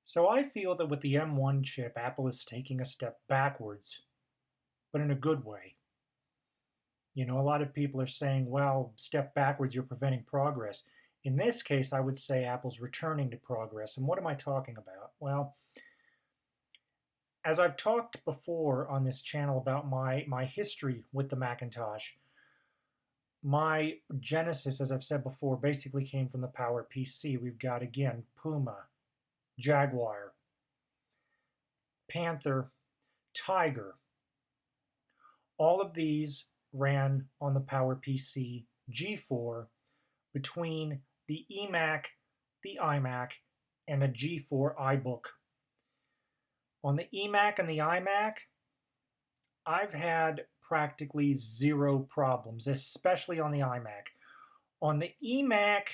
So I feel that with the M1 chip, Apple is taking a step backwards, but in a good way. A lot of people are saying, well, step backwards, you're preventing progress. In this case, I would say Apple's returning to progress. And what am I talking about? Well, as I've talked before on this channel about my history with the Macintosh, my genesis, as I've said before, basically came from the Power PC. We've got, again, Puma, Jaguar, Panther, Tiger. All of these ran on the PowerPC G4 between the eMac, the iMac, and a G4 iBook. On the eMac and the iMac, I've had practically zero problems, especially on the iMac. On the eMac,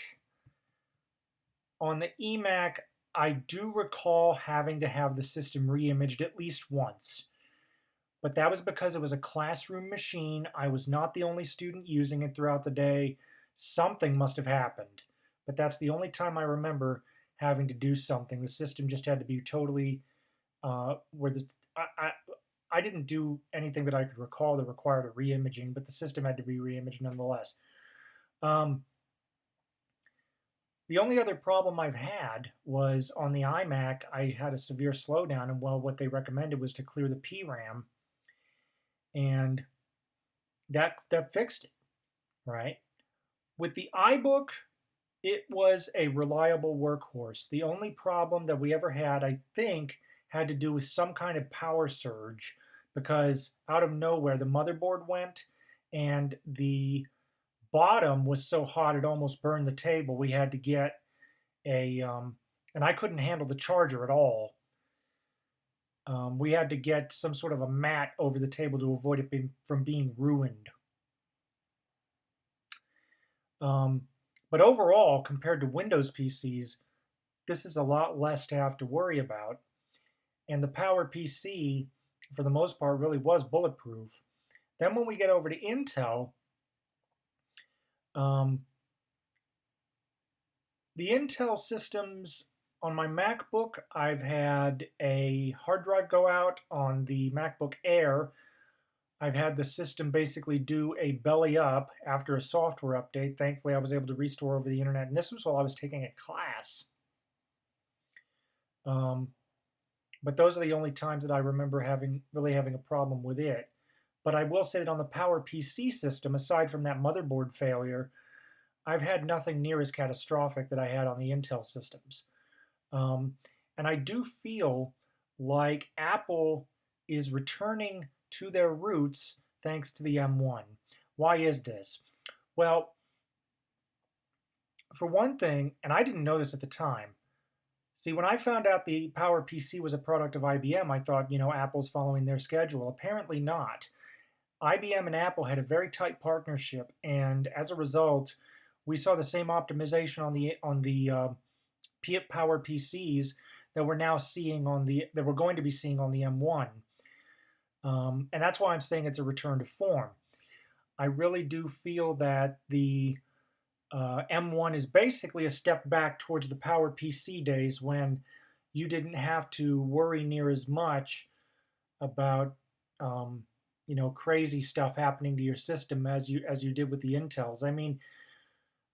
on the eMac, I do recall having to have the system re-imaged at least once. But that was because it was a classroom machine. I was not the only student using it throughout the day. Something must have happened. But that's the only time I remember having to do something. The system just had to be totally where the I didn't do anything that I could recall that required a re-imaging, but the system had to be re-imaged nonetheless. The only other problem I've had was on the iMac. I had a severe slowdown, and well, what they recommended was to clear the PRAM, and that fixed it, right? With the iBook, it was a reliable workhorse. The only problem that we ever had, I think, had to do with some kind of power surge, because out of nowhere the motherboard went and the bottom was so hot it almost burned the table. We had to get and I couldn't handle the charger at all. We had to get some sort of a mat over the table to avoid it from being ruined. But overall, compared to Windows PCs, this is a lot less to have to worry about. And the Power PC, for the most part, really was bulletproof. Then when we get over to Intel, the Intel systems on my MacBook, I've had a hard drive go out. On the MacBook Air, I've had the system basically do a belly up after a software update. Thankfully, I was able to restore over the internet, and this was while I was taking a class. But those are the only times that I remember really having a problem with it. But I will say that on the Power PC system, aside from that motherboard failure, I've had nothing near as catastrophic that I had on the Intel systems. And I do feel like Apple is returning to their roots thanks to the M1. Why is this? Well, for one thing, and I didn't know this at the time, see, when I found out the Power PC was a product of IBM, I thought, Apple's following their schedule. Apparently not. IBM and Apple had a very tight partnership, and as a result, we saw the same optimization on the Power PCs that we're now seeing that we're going to be seeing on the M1. And that's why I'm saying it's a return to form. I really do feel that the M1 is basically a step back towards the Power PC days when you didn't have to worry near as much about crazy stuff happening to your system as you did with the Intels. I mean,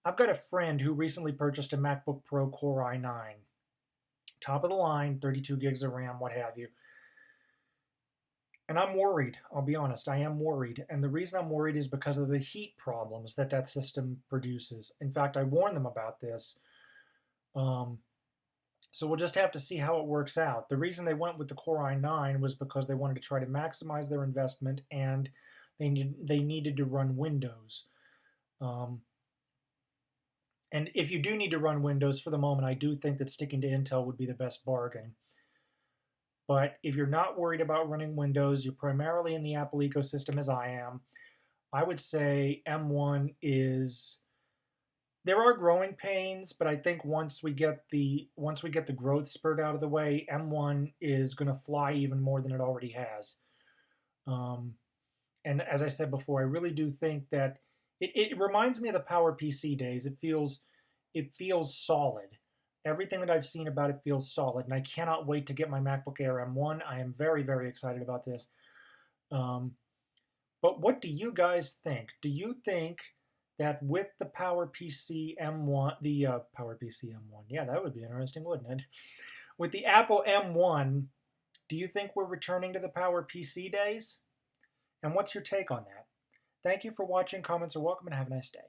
I've got a friend who recently purchased a MacBook Pro Core i9, top of the line, 32 gigs of RAM, what have you. And I'm worried, I'll be honest, I am worried. And the reason I'm worried is because of the heat problems that system produces. In fact, I warned them about this. So we'll just have to see how it works out. The reason they went with the Core i9 was because they wanted to try to maximize their investment, and they needed to run Windows. And if you do need to run Windows for the moment, I do think that sticking to Intel would be the best bargain. But if you're not worried about running Windows, you're primarily in the Apple ecosystem as I am, I would say M1 is... There are growing pains, but I think once we get the growth spurt out of the way, M1 is going to fly even more than it already has. And as I said before, I really do think that it reminds me of the Power PC days. It feels solid. Everything that I've seen about it feels solid, and I cannot wait to get my MacBook Air M1. I am very, very excited about this. Um, but what do you guys think? Do you think that with the PowerPC M1, the PowerPC M1, yeah, that would be interesting, wouldn't it? With the Apple M1, do you think we're returning to the PowerPC days? And what's your take on that? Thank you for watching. Comments are welcome, and have a nice day.